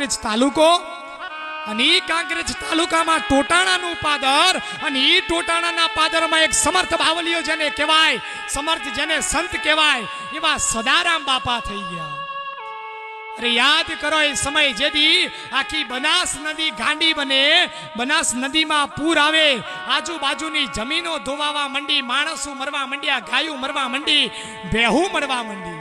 કાંકરેજ તાલુકો અને ઈ કાંકરેજ તાલુકામાં ટોટાણાનું પાદર અને ઈ ટોટાણાના પાદરમાં એક સમર્થ બાવલીઓ જેને કહેવાય, સમર્થ જેને સંત કહેવાય, એવા સદારામ બાપા થઈ ગયા. અરે યાદ કરો એ સમય જેદી આખી બનાસ નદી ગાંડી બને, બનાસ નદીમાં પૂર આવે, આજુબાજુની જમીનો ધોવાવા માંડી, માણસો મરવા માંડ્યા, ગાયો મરવા માંડી, ભેહું મરવા માંડી.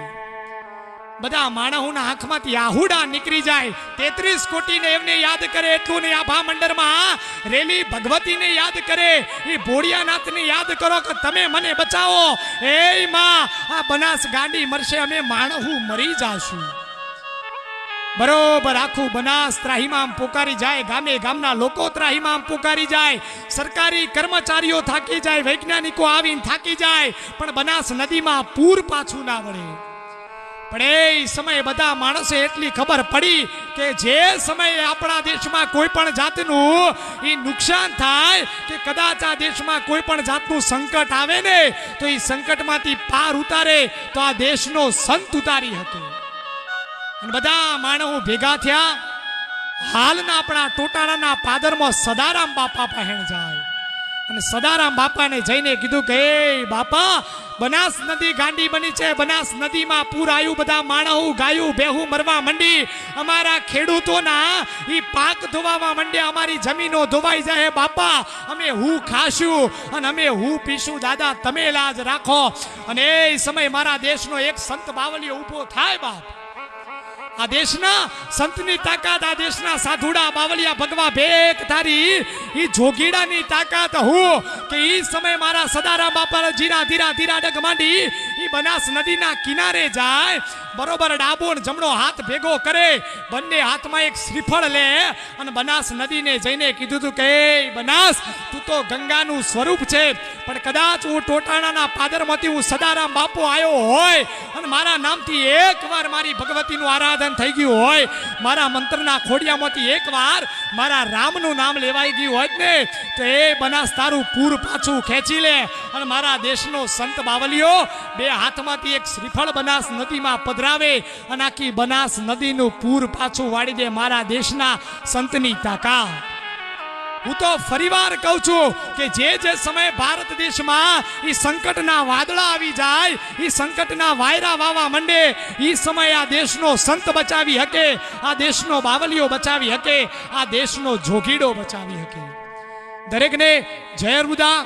બધા માણસોના આંખમાંથી આહુડા નીકળી જાય. 33 કોટીને એમને યાદ કરે એટલું ને આભા મંડળમાં રેલી ભગવતીને યાદ કરે, એ ભોળિયાનાથને યાદ કરો કે તમે મને બચાવો. એ માં આ બનાસ ગાંડી મરશે, અમે માણસું મરી જાશું. બરોબર આખું બનાસ ત્રાહીમામ પોકારી જાય, ગામે ગામના લોકો ત્રાહીમામ પોકારી જાય, સરકારી કર્મચારીઓ થાકી જાય, વૈજ્ઞાનિકો આવીને થાકી જાય, પણ બનાસ નદીમાં પૂર પાછું ના વળે. પણ એ સમયે બધા માણસે એટલી ખબર પડી કે જે સમયે આપણા દેશમાં કોઈ પણ જાતનું એ નુકસાન થાય કે કદાચ આ દેશમાં કોઈ પણ જાતનું સંકટ આવે ને તો એ સંકટમાંથી પાર ઉતારે તો આ દેશનો સંત ઉતારી હતો. અને બધા માણસો ભેગા થયા. હાલના આપણા ટોટાણાના પાદરમાં સદારામ બાપા પહેણ જાય અને સદારામ બાપાને જઈને કીધું કે એ બાપા, બનાસ નદી ગાંડી બની છે, બનાસ નદીમાં પૂર આવ્યું, બધા માણસો ગાયું ભેહું મરવા માંડી, અમારા ખેડૂતોના ઈ પાક ધોવાવા માંડ્યા, અમારી જમીનો ધોવાઈ જાય. બાપા અમે હું ખાશું અને અમે હું પીશું, દાદા તમે લાજ રાખો. અને એ સમય મારા દેશનો એક સંત બાવલીઓ ઊભો થાય. બાપ આ દેશના સંતની તાકાત, આ દેશના સાધુડા બાવલિયા ભગવા ભેક તારી ઈ જોગીડાની તાકાત હું કે ઈ સમય મારા સદારામ બાપા જીરા ધીરા ધીરા ડગ માંડી ઈ બનાસ નદીના કિનારે જાય, બરોબર ડાબો ને જમણો હાથ ભેગો કરે, બંને હાથમાં એક શ્રીફળ લે અને બનાસ નદીને જઈને કીધું તું કે બનાસ તું તો ગંગાનું સ્વરૂપ છે, પણ કદાચ હું ટોટાણાના પાદરમાંથી હું સદારામ બાપુ આવ્યો હોય અને મારા નામથી એકવાર મારી ભગવતીનું આરાધન થઈ ગયું હોય, મારા મંત્રના ખોડિયામાંથી એકવાર મારા રામનું નામ લેવાઈ ગયું હોય ને તો એ બનાસ તારું પૂર પાછું ખેંચી લે. અને મારા દેશનો સંત બાવલીઓ બે હાથમાંથી એક શ્રીફળ બનાસ નદીમાં પધરાવે અને આખી બનાસ નદીનું પૂર પાછું વાળી દે. મારા દેશના સંતની તાકાત. હું તો ફરીવાર કહું છું કે જે સમયે ભારત દેશમાં ઈ સંકટના વાદળા આવી જાય, ઈ સંકટના વાયરા વાવા માંડે, ઈ સમયે આ દેશનો સંત બચાવી શકે, આ દેશનો બાવલીઓ બચાવી શકે, આ દેશનો જોગીડો બચાવી શકે. દરેકને જય અર્બુદા.